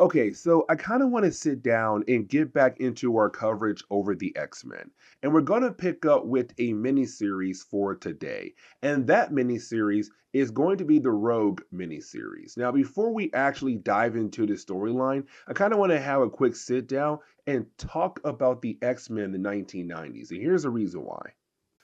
Okay, so I kind of want to sit down and get back into our coverage over the X-Men. And we're going to pick up with a mini series for today. And that mini series is going to be the Rogue mini series. Now, before we actually dive into the storyline, I kind of want to have a quick sit down and talk about the X-Men in the 1990s. And here's the reason why.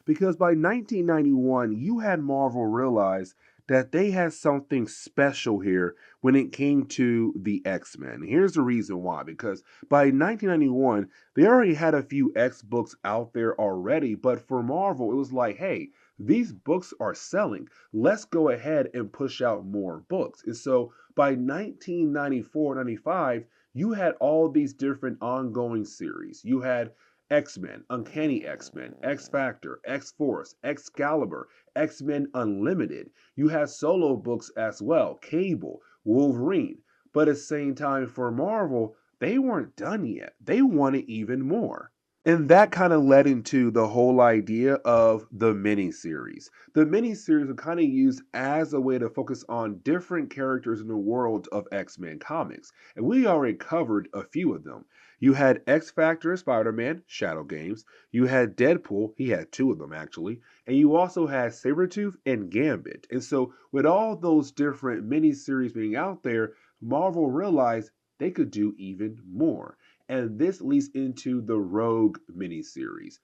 Because by 1991, you had Marvel realize that they had something special here when it came to the X-Men. Here's the reason why. Because by 1991, they already had a few X books out there already, but for Marvel, it was like, hey, these books are selling. Let's go ahead and push out more books. And so by 1994, 95, you had all these different ongoing series. You had X-Men, Uncanny X-Men, X-Factor, X-Force, Excalibur, X-Men Unlimited. You have solo books as well, Cable, Wolverine. But at the same time for Marvel, they weren't done yet. They wanted even more. And that kind of led into the whole idea of the miniseries. The miniseries were kind of used as a way to focus on different characters in the world of X-Men comics. And we already covered a few of them. You had X Factor, Spider Man, Shadow Games. You had Deadpool, he had two of them actually. And you also had Sabretooth and Gambit. And so, with all those different miniseries being out there, Marvel realized they could do even more. And this leads into the Rogue miniseries,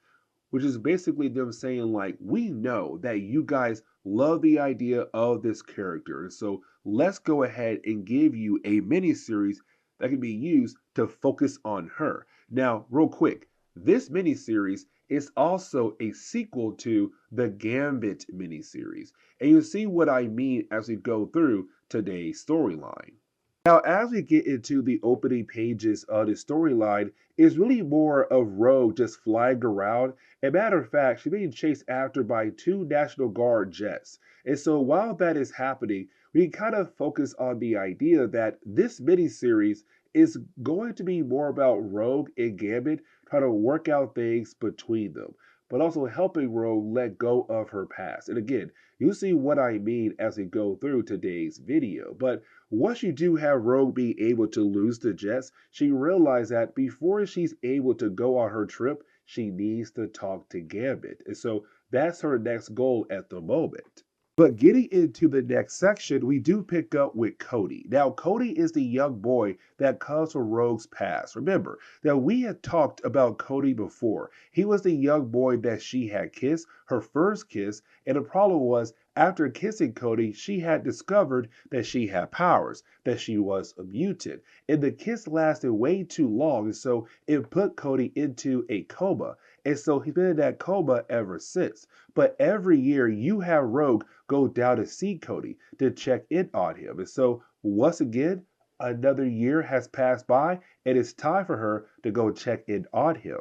which is basically them saying, like, we know that you guys love the idea of this character. So let's go ahead and give you a miniseries that can be used to focus on her. Now, real quick, this miniseries is also a sequel to the Gambit miniseries. And you'll see what I mean as we go through today's storyline. Now, as we get into the opening pages of the storyline, it's really more of Rogue just flying around. As a matter of fact, she's being chased after by two National Guard jets. And so while that is happening, we kind of focus on the idea that this miniseries is going to be more about Rogue and Gambit trying to work out things between them, but also helping Rogue let go of her past. And again, you'll see what I mean as we go through today's video. But once you do have Rogue be able to lose the Jets, she realized that before she's able to go on her trip, she needs to talk to Gambit. And so that's her next goal at the moment. But getting into the next section, we do pick up with Cody. Now, Cody is the young boy that comes from Rogue's past. Remember that we had talked about Cody before. He was the young boy that she had kissed, her first kiss, and the problem was after kissing Cody, she had discovered that she had powers, that she was a mutant. And the kiss lasted way too long, and so it put Cody into a coma. And so he's been in that coma ever since. But every year you have Rogue go down to see Cody to check in on him. And so once again, another year has passed by and it's time for her to go check in on him.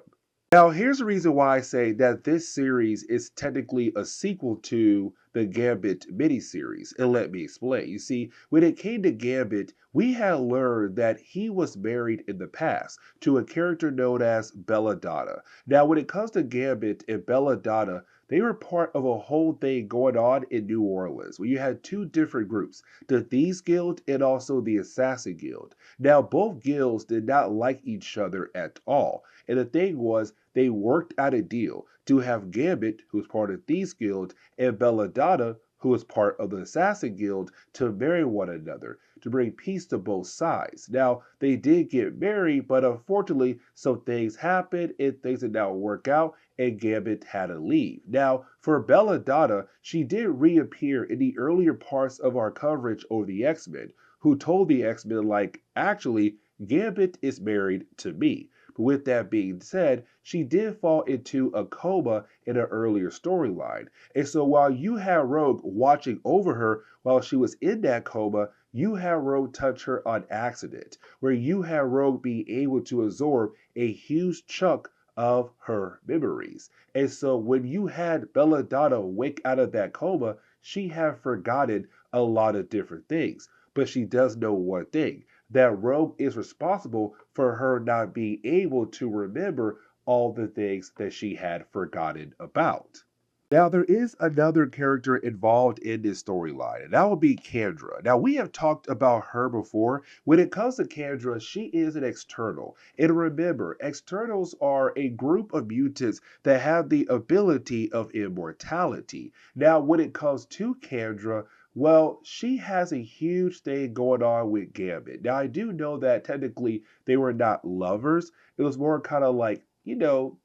Now, here's the reason why I say that this series is technically a sequel to the Gambit miniseries, and let me explain. You see, when it came to Gambit, we had learned that he was married in the past to a character known as Belladonna. Now, when it comes to Gambit and Belladonna, they were part of a whole thing going on in New Orleans, where you had two different groups, the Thieves Guild and also the Assassin Guild. Now, both guilds did not like each other at all. And the thing was, they worked out a deal to have Gambit, who was part of Thieves Guild, and Belladonna, who was part of the Assassin Guild, to marry one another, to bring peace to both sides. Now, they did get married, but unfortunately, some things happened, and things did not work out, and Gambit had to leave. Now, for Belladonna, she did reappear in the earlier parts of our coverage over the X-Men, who told the X-Men, like, actually, Gambit is married to me. But with that being said, she did fall into a coma in an earlier storyline. And so while you had Rogue watching over her while she was in that coma, you had Rogue touch her on accident, where you had Rogue be able to absorb a huge chunk of her memories. And so when you had Belladonna wake out of that coma, she had forgotten a lot of different things. But she does know one thing, that Rogue is responsible for her not being able to remember all the things that she had forgotten about. Now, there is another character involved in this storyline, and that would be Kendra. Now, we have talked about her before. When it comes to Kendra, she is an external. And remember, externals are a group of mutants that have the ability of immortality. Now, when it comes to Kendra, well, she has a huge thing going on with Gambit. Now, I do know that technically they were not lovers. It was more kind of like,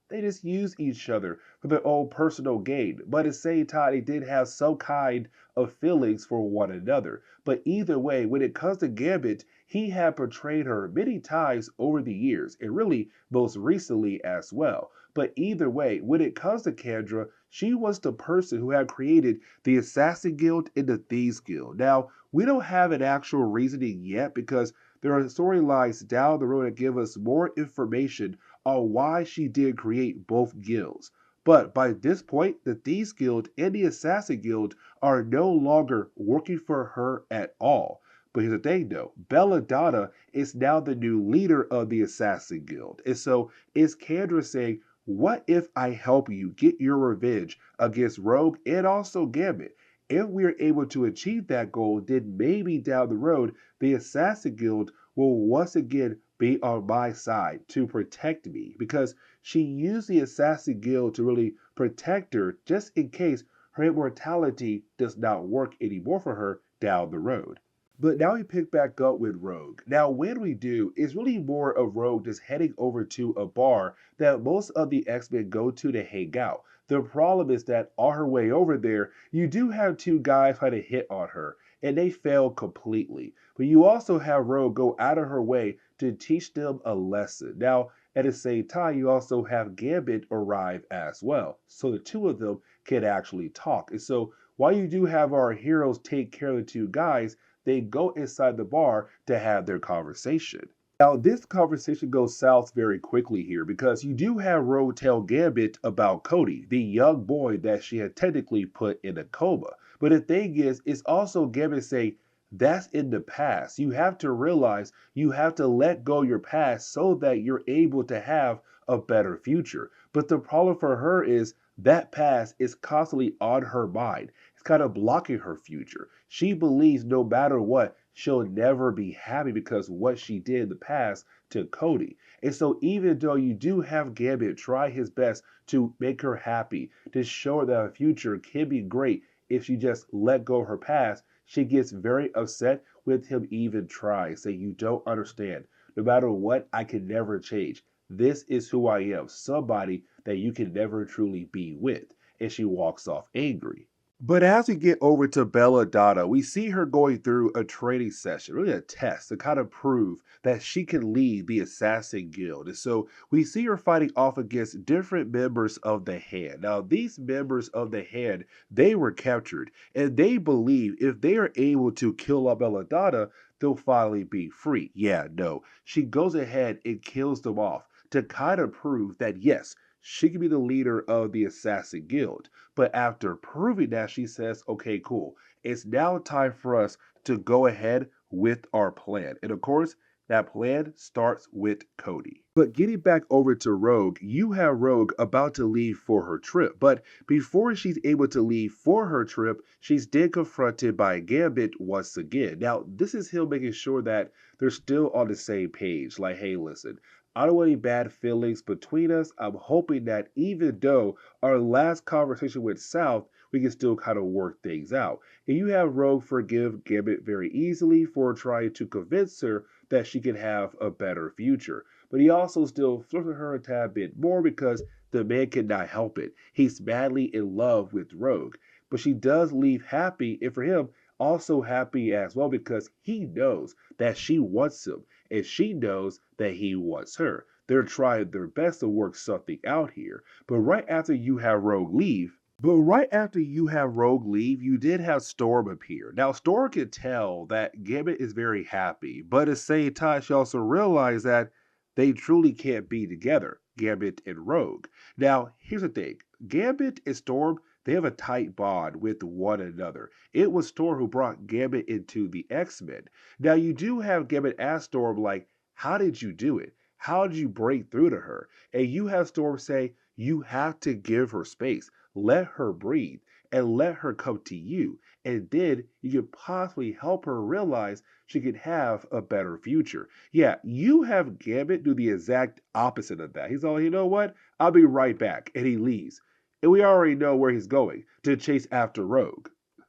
they just use each other for their own personal gain. But at the same time, they did have some kind of feelings for one another. But either way, when it comes to Gambit, he had portrayed her many times over the years, and really most recently as well. But either way, when it comes to Kendra, she was the person who had created the Assassin Guild and the Thieves Guild. Now, we don't have an actual reasoning yet because there are storylines down the road that give us more information on why she did create both guilds. But by this point, the Thieves Guild and the Assassin Guild are no longer working for her at all. But here's the thing though, Belladonna is now the new leader of the Assassin Guild. And so is Kendra saying, what if I help you get your revenge against Rogue and also Gambit? If we're able to achieve that goal, then maybe down the road, the Assassin Guild will once again be on my side to protect me because she used the Assassin Guild to really protect her just in case her immortality does not work anymore for her down the road. But now we pick back up with Rogue. Now, when we do, it's really more of Rogue just heading over to a bar that most of the X-Men go to hang out. The problem is that on her way over there, you do have two guys try to hit on her, and they fail completely. But you also have Rogue go out of her way to teach them a lesson. Now, at the same time, you also have Gambit arrive as well, so the two of them can actually talk. And so, while you do have our heroes take care of the two guys, they go inside the bar to have their conversation. Now, this conversation goes south very quickly here because you do have Rogue tell Gambit about Cody, the young boy that she had technically put in a coma. But the thing is, it's also Gambit saying, that's in the past. You have to realize you have to let go your past so that you're able to have a better future. But the problem for her is that past is constantly on her mind. It's kind of blocking her future. She believes no matter what, she'll never be happy because of what she did in the past to Cody. And so even though you do have Gambit try his best to make her happy, to show her that her future can be great if she just let go of her past, she gets very upset with him even trying, saying, you don't understand. No matter what, I can never change. This is who I am, somebody that you can never truly be with. And she walks off angry. But as we get over to Belladonna, we see her going through a training session, really a test to kind of prove that she can lead the Assassin Guild. And so we see her fighting off against different members of the Hand. Now, these members of the Hand, they were captured, and they believe if they are able to kill off Belladonna, they'll finally be free. Yeah, no. She goes ahead and kills them off to kind of prove that, yes, she can be the leader of the Assassin Guild. But after proving that, she says, okay, cool. It's now time for us to go ahead with our plan. And of course, that plan starts with Cody. But getting back over to Rogue, you have Rogue about to leave for her trip. But before she's able to leave for her trip, she's then confronted by Gambit once again. Now, this is him making sure that they're still on the same page. Like, hey, listen, I don't want any bad feelings between us. I'm hoping that even though our last conversation went south, we can still kind of work things out. And you have Rogue forgive Gambit very easily for trying to convince her that she can have a better future. But he also still flirts with her a tad bit more because the man cannot help it. He's madly in love with Rogue. But she does leave happy, and for him, also happy as well because he knows that she wants him and she knows that he wants her. They're trying their best to work something out here. But right after you have Rogue leave, you did have Storm appear. Now, Storm can tell that Gambit is very happy, but at the same time, she also realized that they truly can't be together, Gambit and Rogue. Now, here's the thing Gambit and Storm, they have a tight bond with one another. It was Storm who brought Gambit into the X-Men. Now, you do have Gambit ask Storm, like, how did you do it? How did you break through to her? And you have Storm say, you have to give her space, let her breathe, and let her come to you. And then you could possibly help her realize she could have a better future. Yeah, you have Gambit do the exact opposite of that. He's all, you know what? I'll be right back. And he leaves. And we already know where he's going to chase after Rogue.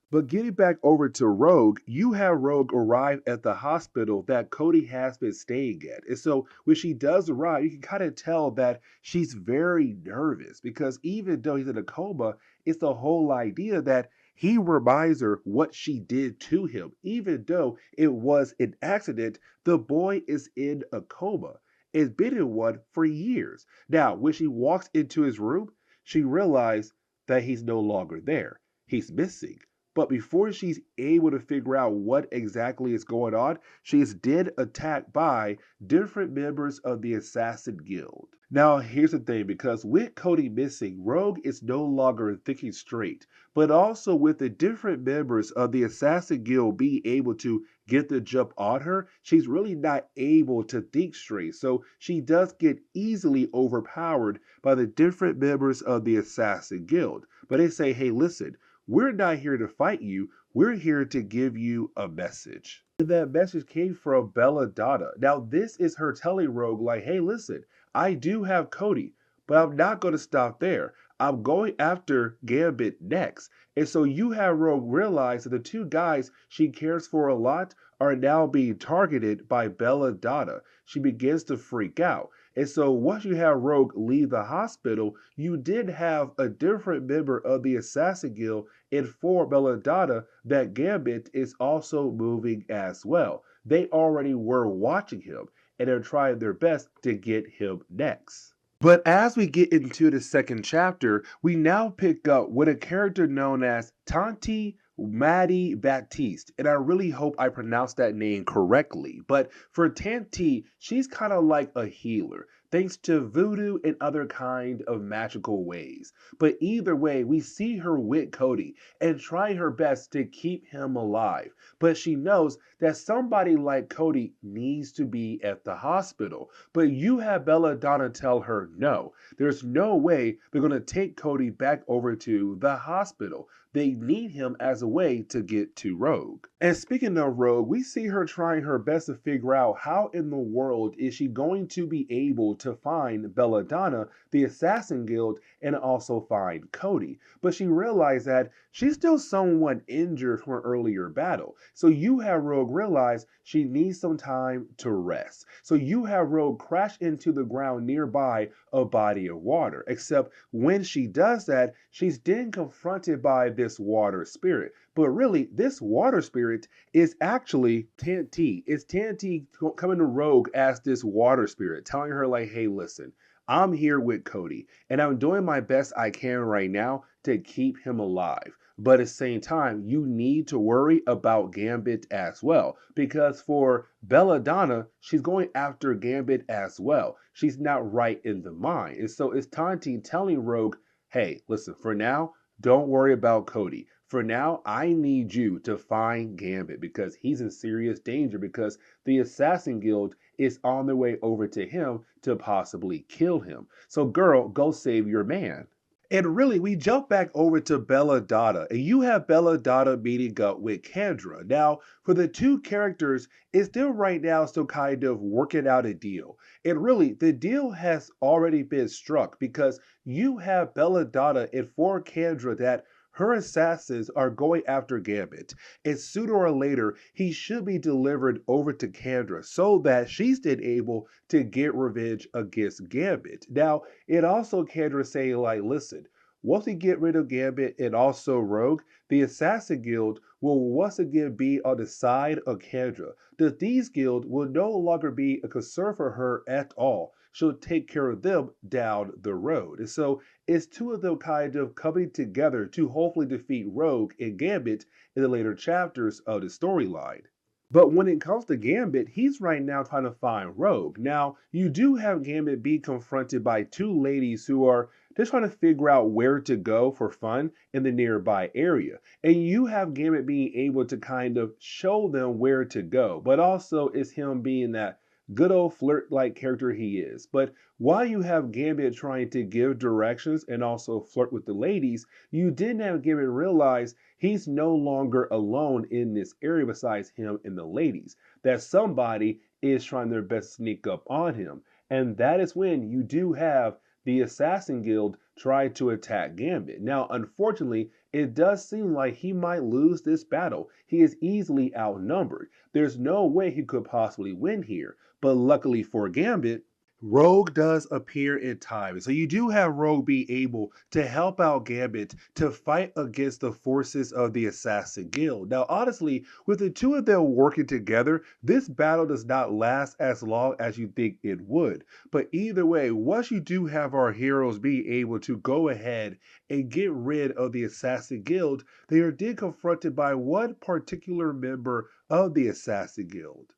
But getting back over to Rogue, you have Rogue arrive at the hospital that Cody has been staying at. And so when she does arrive, you can kind of tell that she's very nervous because even though he's in a coma, it's the whole idea that he reminds her what she did to him. Even though it was an accident, the boy is in a coma. It's been in one for years. Now, when she walks into his room, she realizes that he's no longer there. He's missing. But before she's able to figure out what exactly is going on, she is then attacked by different members of the Assassin Guild. Now, here's the thing, because with Cody missing, Rogue is no longer thinking straight, but also with the different members of the Assassin Guild being able to get the jump on her, she's really not able to think straight. So she does get easily overpowered by the different members of the Assassin Guild. But they say, hey, listen, we're not here to fight you. We're here to give you a message. And that message came from Belladonna. Now, this is her telling Rogue, like, hey, listen, I do have Cody, but I'm not going to stop there. I'm going after Gambit next. And so you have Rogue realize that the two guys she cares for a lot are now being targeted by Belladonna. She begins to freak out. And so once you have Rogue leave the hospital, you did have a different member of the Assassin Guild inform Belladonna that Gambit is also moving as well. They already were watching him, and they're trying their best to get him next. But as we get into the second chapter, we now pick up with a character known as Tanti Maddie Baptiste, and I really hope I pronounced that name correctly. But for Tanti, she's kind of like a healer, thanks to voodoo and other kind of magical ways. But either way, we see her with Cody and trying her best to keep him alive. But she knows that somebody like Cody needs to be at the hospital. But you have Belladonna tell her no. There's no way they're going to take Cody back over to the hospital. They need him as a way to get to Rogue. And speaking of Rogue, we see her trying her best to figure out how in the world is she going to be able to find Belladonna, the Assassin Guild, and also find Cody. But she realized that she's still somewhat injured from an earlier battle. So you have Rogue realize she needs some time to rest. So you have Rogue crash into the ground nearby a body of water. Except when she does that, she's then confronted by this water spirit. But really, this water spirit is actually Tanti. It's Tanti coming to Rogue as this water spirit, telling her like, hey, listen, I'm here with Cody, and I'm doing my best I can right now to keep him alive. But at the same time, you need to worry about Gambit as well. Because for Belladonna, she's going after Gambit as well. She's not right in the mind. And so it's Tanti telling Rogue, hey, listen, for now, don't worry about Cody. For now, I need you to find Gambit because he's in serious danger because the Assassin Guild is on their way over to him to possibly kill him. So girl, go save your man. And really, we jump back over to Belladonna, and you have Belladonna meeting up with Kendra. Now, for the two characters, it's still right now still kind of working out a deal. And really, the deal has already been struck because you have Belladonna inform Kendra that her assassins are going after Gambit, and sooner or later he should be delivered over to Kendra so that she's then able to get revenge against Gambit. Now, it also Kendra saying like, listen, once we get rid of Gambit and also Rogue, the Assassin Guild will once again be on the side of Kendra. The Thieves Guild will no longer be a concern for her at all. She'll take care of them down the road. And so it's two of them kind of coming together to hopefully defeat Rogue and Gambit in the later chapters of the storyline. But when it comes to Gambit, he's right now trying to find Rogue. Now, you do have Gambit be confronted by two ladies who are just trying to figure out where to go for fun in the nearby area. And you have Gambit being able to kind of show them where to go, but also it's him being that Good old flirt-like character he is. But while you have Gambit trying to give directions and also flirt with the ladies, you didn't have Gambit realize he's no longer alone in this area besides him and the ladies. That somebody is trying their best to sneak up on him. And that is when you do have the Assassin Guild try to attack Gambit. Now, unfortunately, it does seem like he might lose this battle. He is easily outnumbered. There's no way he could possibly win here. But luckily for Gambit, Rogue does appear in time. So you do have Rogue be able to help out Gambit to fight against the forces of the Assassin Guild. Now, honestly, with the two of them working together, this battle does not last as long as you think it would. But either way, once you do have our heroes be able to go ahead and get rid of the Assassin Guild, they are then confronted by one particular member of the Assassin Guild.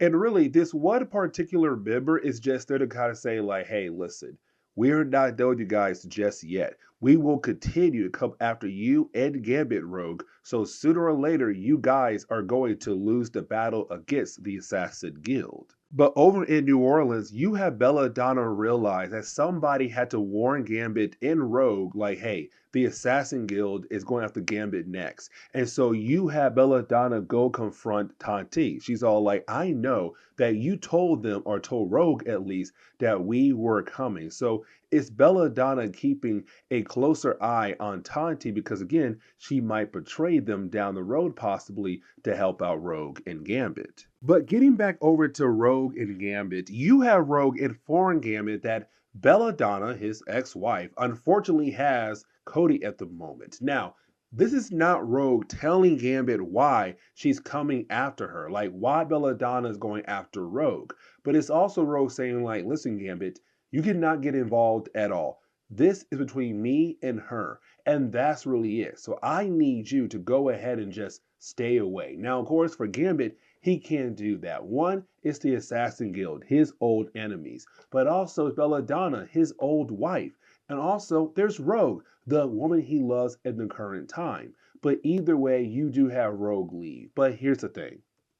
And really, this one particular member is just there to kind of say, like, hey, listen, we're not done with you guys just yet. We will continue to come after you and Gambit Rogue. So sooner or later, you guys are going to lose the battle against the Assassin Guild. But over in New Orleans, you have Belladonna realize that somebody had to warn Gambit and Rogue, like, hey, the Assassin Guild is going after Gambit next. And so you have Belladonna go confront Tanti. She's all like, I know that you told them, or told Rogue at least, that we were coming. So it's Belladonna keeping a closer eye on Tanti because, again, she might betray them down the road possibly to help out Rogue and Gambit. But getting back over to Rogue and Gambit, you have Rogue inform Gambit that Belladonna, his ex-wife, unfortunately has Cody at the moment. Now, this is not Rogue telling Gambit why she's coming after her, like why Belladonna is going after Rogue. But it's also Rogue saying, like, listen, Gambit, you cannot get involved at all. This is between me and her. And that's really it. So I need you to go ahead and just stay away. Now, of course, for Gambit, he can't do that. One is the Assassin Guild, his old enemies, but also Belladonna, his old wife. And also there's Rogue, the woman he loves at the current time. But either way, you do have Rogue leave. But here's the thing.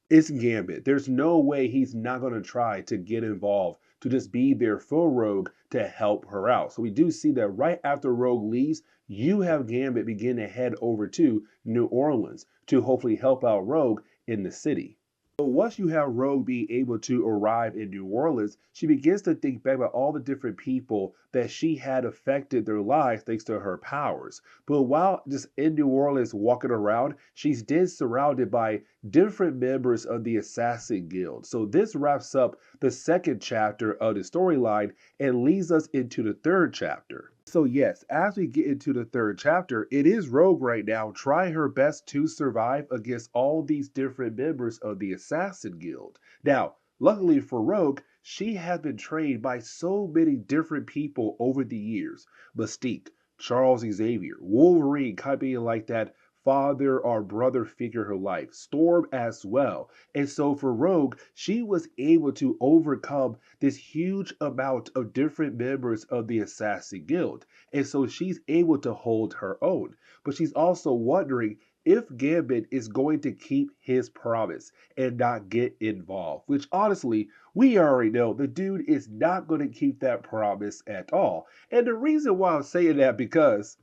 It's Gambit. There's no way he's not going to try to get involved, to just be there for Rogue to help her out. So we do see that right after Rogue leaves, you have Gambit begin to head over to New Orleans to hopefully help out Rogue in the city. But once you have Rogue be able to arrive in New Orleans, she begins to think back about all the different people that she had affected their lives thanks to her powers. But while just in New Orleans walking around, she's then surrounded by different members of the Assassin Guild. So this wraps up the second chapter of the storyline and leads us into the third chapter. So yes, as we get into the third chapter, it is Rogue right now trying her best to survive against all these different members of the Assassin Guild. Now, luckily for Rogue, she has been trained by so many different people over the years. Mystique, Charles Xavier, Wolverine, kind of being like that father or brother figure in her life, Storm as well. And so for Rogue, she was able to overcome this huge amount of different members of the Assassin Guild. And so she's able to hold her own. But she's also wondering if Gambit is going to keep his promise and not get involved, which honestly, we already know the dude is not going to keep that promise at all. And the reason why I'm saying that because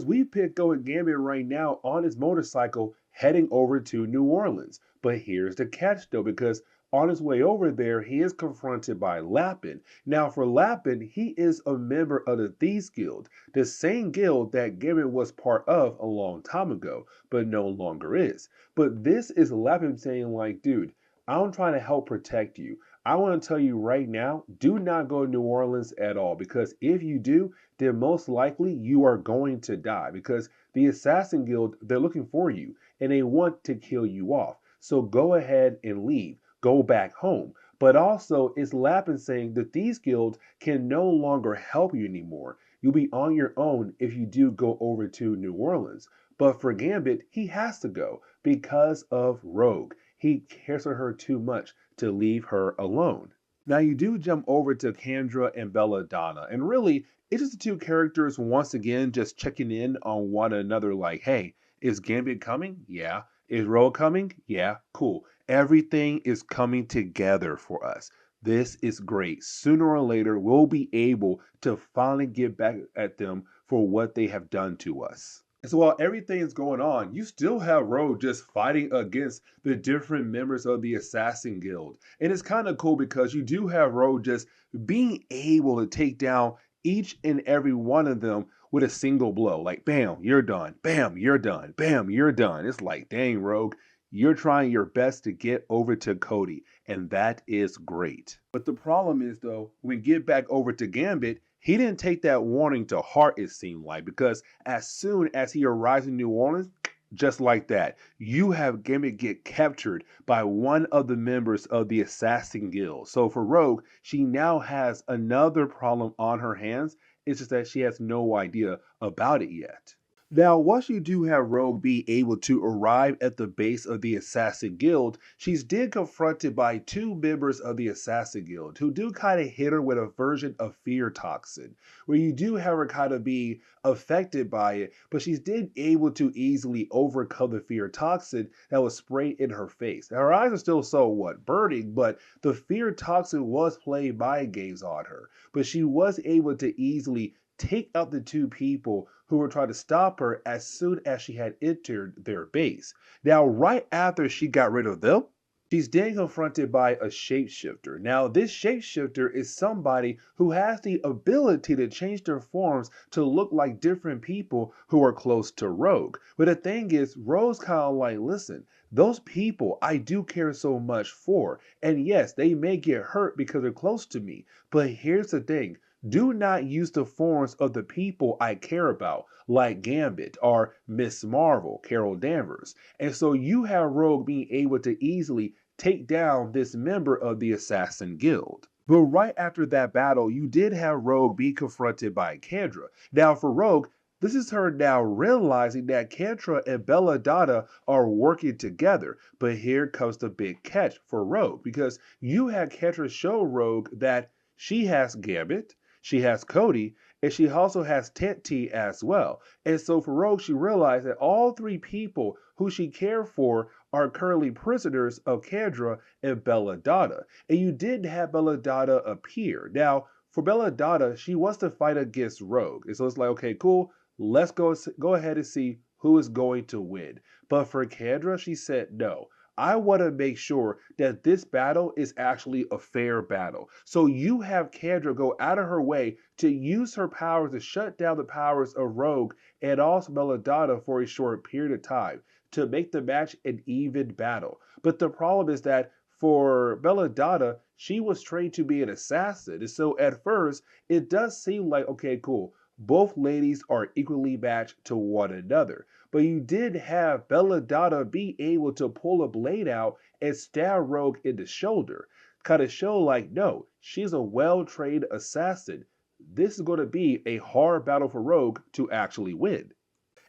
we pick going Gambit right now on his motorcycle heading over to New Orleans. But here's the catch though, because on his way over there, he is confronted by Lapin. Now, for Lapin, he is a member of the Thieves Guild, the same guild that Gambit was part of a long time ago, but no longer is. But this is Lapin saying, like, dude, I'm trying to help protect you. I want to tell you right now, do not go to New Orleans at all, because if you do, then most likely you are going to die, because the Assassin Guild, they're looking for you, and they want to kill you off. So go ahead and leave. Go back home. But also, it's Lapin saying that these guilds can no longer help you anymore. You'll be on your own if you do go over to New Orleans. But for Gambit, he has to go because of Rogue. He cares for her too much to leave her alone. Now you do jump over to Kendra and Belladonna, and really, it's just the two characters once again just checking in on one another like, hey, is Gambit coming? Yeah. Is Rogue coming? Yeah, cool. Everything is coming together for us. This is great. Sooner or later, we'll be able to finally get back at them for what they have done to us. And so while everything is going on, you still have Rogue just fighting against the different members of the Assassin Guild. And it's kind of cool because you do have Rogue just being able to take down each and every one of them with a single blow. Like, bam, you're done. Bam, you're done. Bam, you're done. It's like, dang, Rogue, you're trying your best to get over to Cody, and that is great. But the problem is, though, when we get back over to Gambit, he didn't take that warning to heart, it seemed like, because as soon as he arrives in New Orleans, just like that, you have Gambit get captured by one of the members of the Assassin Guild. So for Rogue, she now has another problem on her hands. It's just that she has no idea about it yet. Now, once you do have Rogue be able to arrive at the base of the Assassin Guild, she's then confronted by two members of the Assassin Guild who do kind of hit her with a version of fear toxin, where you do have her kind of be affected by it, but she's then able to easily overcome the fear toxin that was sprayed in her face. Now, her eyes are still somewhat burning, but the fear toxin was playing mind games on her, but she was able to easily take out the two people who were trying to stop her as soon as she had entered their base. Now, right after she got rid of them, she's then confronted by a shapeshifter. Now, this shapeshifter is somebody who has the ability to change their forms to look like different people who are close to Rogue. But the thing is, Rogue's kind of like, listen, those people I do care so much for. And yes, they may get hurt because they're close to me. But here's the thing. Do not use the forms of the people I care about, like Gambit or Miss Marvel, Carol Danvers. And so you have Rogue being able to easily take down this member of the Assassin Guild. But right after that battle, you did have Rogue be confronted by Kendra. Now, for Rogue, this is her now realizing that Kendra and Belladonna are working together. But here comes the big catch for Rogue, because you had Kendra show Rogue that she has Gambit, she has Cody, and she also has Tent as well. And so for Rogue, she realized that all three people who she cared for are currently prisoners of Kendra and Belladonna. And you did have Belladonna appear. Now, for Belladonna, she wants to fight against Rogue. And so it's like, okay, cool. Let's go ahead and see who is going to win. But for Kendra, she said no. I want to make sure that this battle is actually a fair battle. So you have Kendra go out of her way to use her powers to shut down the powers of Rogue and also Belladonna for a short period of time to make the match an even battle. But the problem is that for Belladonna, she was trained to be an assassin. And so at first, it does seem like, okay, cool. Both ladies are equally matched to one another. But you did have Belladonna be able to pull a blade out and stab Rogue in the shoulder. Kind of show like, no, she's a well-trained assassin. This is going to be a hard battle for Rogue to actually win.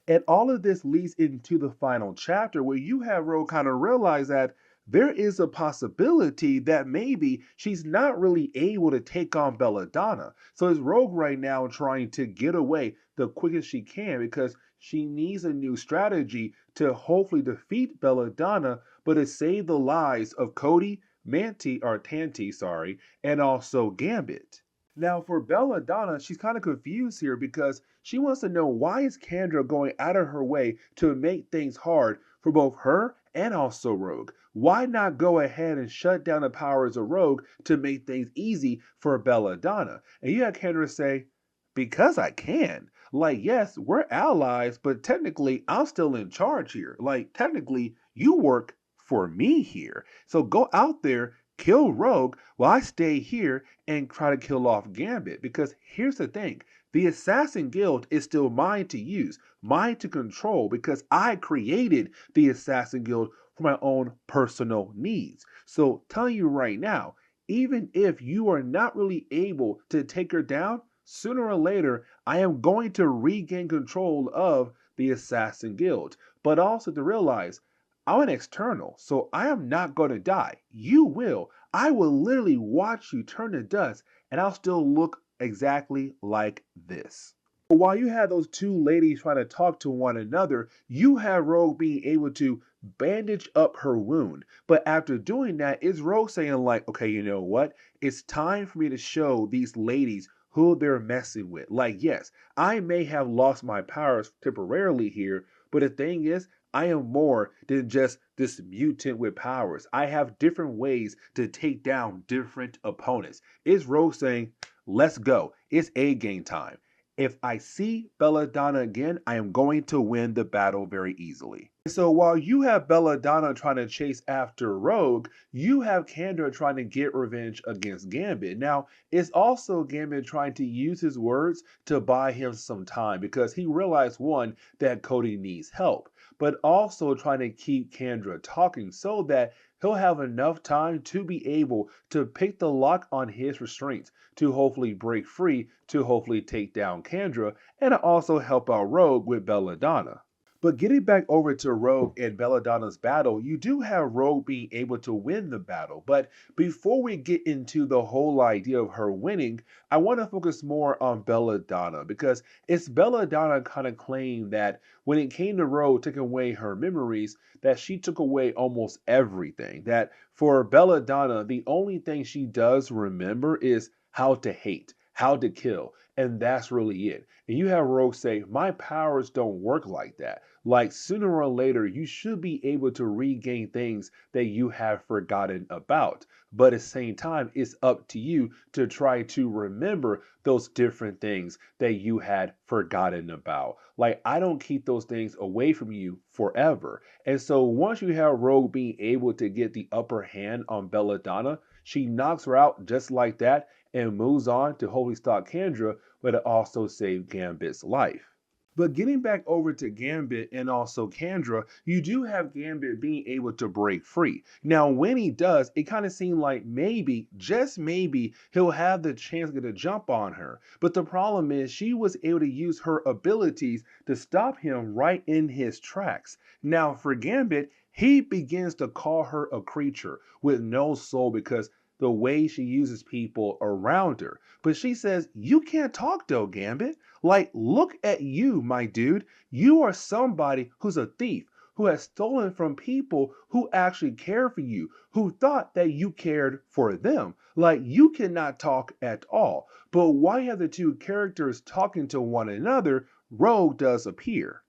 And all of this leads into the final chapter where you have Rogue kind of realize that there is a possibility that maybe she's not really able to take on Belladonna. So is Rogue right now trying to get away the quickest she can because she needs a new strategy to hopefully defeat Belladonna, but to save the lives of Cody, Tanti, sorry, and also Gambit. Now, for Belladonna, she's kind of confused here because she wants to know why is Kendra going out of her way to make things hard for both her and also Rogue. Why not go ahead and shut down the powers of Rogue to make things easy for Belladonna? And you have Kendra say, because I can. Like, yes, we're allies, but technically I'm still in charge here. Like, technically you work for me here. So go out there, kill Rogue while I stay here and try to kill off Gambit. Because here's the thing. The Assassin Guild is still mine to use, mine to control, because I created the Assassin Guild for my own personal needs. So telling you right now, even if you are not really able to take her down, sooner or later, I am going to regain control of the Assassin Guild. But also to realize, I'm an external, so I am not going to die. You will. I will literally watch you turn to dust, and I'll still look exactly like this. While you have those two ladies trying to talk to one another, you have Rogue being able to bandage up her wound. But after doing that, it's Rogue saying, like, okay, you know what? It's time for me to show these ladies who they're messing with. Like, yes, I may have lost my powers temporarily here, but the thing is, I am more than just this mutant with powers. I have different ways to take down different opponents. It's Rogue saying, let's go. It's A game time. If I see Belladonna again, I am going to win the battle very easily. So while you have Belladonna trying to chase after Rogue, you have Kendra trying to get revenge against Gambit. Now, it's also Gambit trying to use his words to buy him some time because he realized, one, that Cody needs help, but also trying to keep Kendra talking so that he'll have enough time to be able to pick the lock on his restraints to hopefully break free, to hopefully take down Kendra, and also help out Rogue with Belladonna. But getting back over to Rogue and Belladonna's battle, you do have Rogue being able to win the battle. But before we get into the whole idea of her winning, I want to focus more on Belladonna because it's Belladonna kind of claimed that when it came to Rogue taking away her memories, that she took away almost everything. That for Belladonna, the only thing she does remember is how to hate, how to kill, and that's really it. And you have Rogue say, my powers don't work like that. Like sooner or later, you should be able to regain things that you have forgotten about. But at the same time, it's up to you to try to remember those different things that you had forgotten about. Like, I don't keep those things away from you forever. And so once you have Rogue being able to get the upper hand on Belladonna, she knocks her out just like that and moves on to hopefully stop Kendra, but it also saved Gambit's life. But getting back over to Gambit and also Kendra, you do have Gambit being able to break free. Now, when he does, it kind of seemed like maybe, just maybe, he'll have the chance to get a jump on her. But the problem is she was able to use her abilities to stop him right in his tracks. Now, for Gambit, he begins to call her a creature with no soul because the way she uses people around her. But she says, you can't talk though, Gambit. Like, look at you, my dude. You are somebody who's a thief, who has stolen from people who actually care for you, who thought that you cared for them. Like, you cannot talk at all. But why have the two characters talking to one another? Rogue does appear.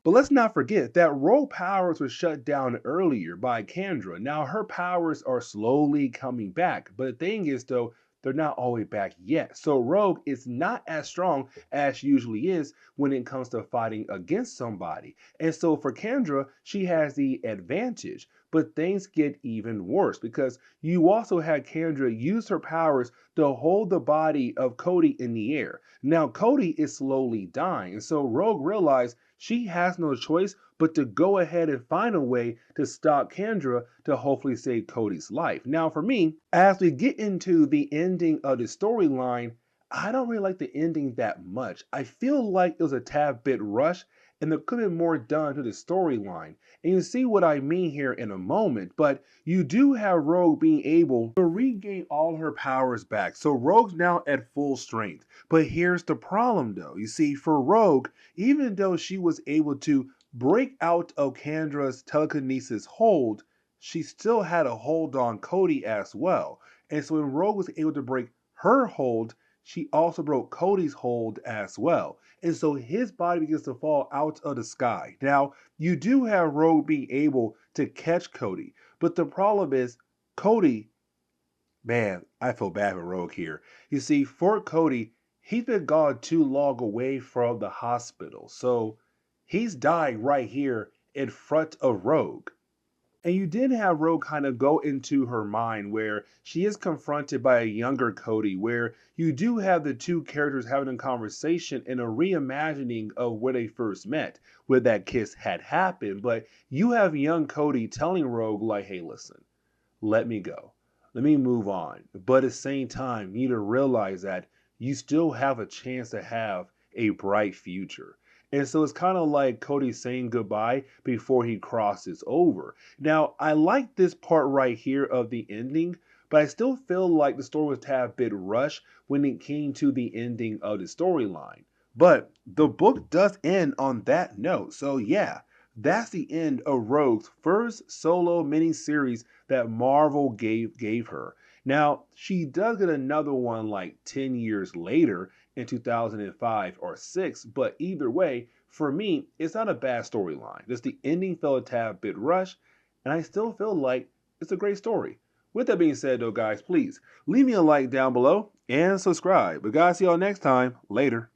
But let's not forget that Rogue powers were shut down earlier by Kendra. Now her powers are slowly coming back. But the thing is though, they're not all the way back yet. So Rogue is not as strong as she usually is when it comes to fighting against somebody. And so for Kendra, she has the advantage. But things get even worse because you also had Kendra use her powers to hold the body of Cody in the air. Now Cody is slowly dying. And so Rogue realized she has no choice but to go ahead and find a way to stop Kendra to hopefully save Cody's life. Now, for me, as we get into the ending of the storyline, I don't really like the ending that much. I feel like it was a tad bit rushed and there could have been more done to the storyline. And you'll see what I mean here in a moment, but you do have Rogue being able to regain all her powers back. So Rogue's now at full strength. But here's the problem though. You see, for Rogue, even though she was able to break out of Kendra's telekinesis hold, she still had a hold on Cody as well. And so when Rogue was able to break her hold, she also broke Cody's hold as well. And so his body begins to fall out of the sky. Now, you do have Rogue being able to catch Cody, but the problem is Cody, man, I feel bad for Rogue here. You see, for Cody, he's been gone too long away from the hospital. So he's dying right here in front of Rogue. And you did have Rogue kind of go into her mind where she is confronted by a younger Cody, where you do have the two characters having a conversation and a reimagining of where they first met, where that kiss had happened. But you have young Cody telling Rogue, like, hey, listen, let me go. Let me move on. But at the same time, you need to realize that you still have a chance to have a bright future. And so it's kind of like Cody saying goodbye before he crosses over. Now, I like this part right here of the ending, but I still feel like the story was a tad bit rushed when it came to the ending of the storyline. But the book does end on that note. So yeah, that's the end of Rogue's first solo miniseries that Marvel gave her. Now, she does get another one like 10 years later in 2005 or 6, but either way, for me, it's not a bad storyline. Just the ending felt a tad bit rushed, and I still feel like it's a great story. With that being said, though, guys, please leave me a like down below and subscribe. But guys, see y'all next time. Later.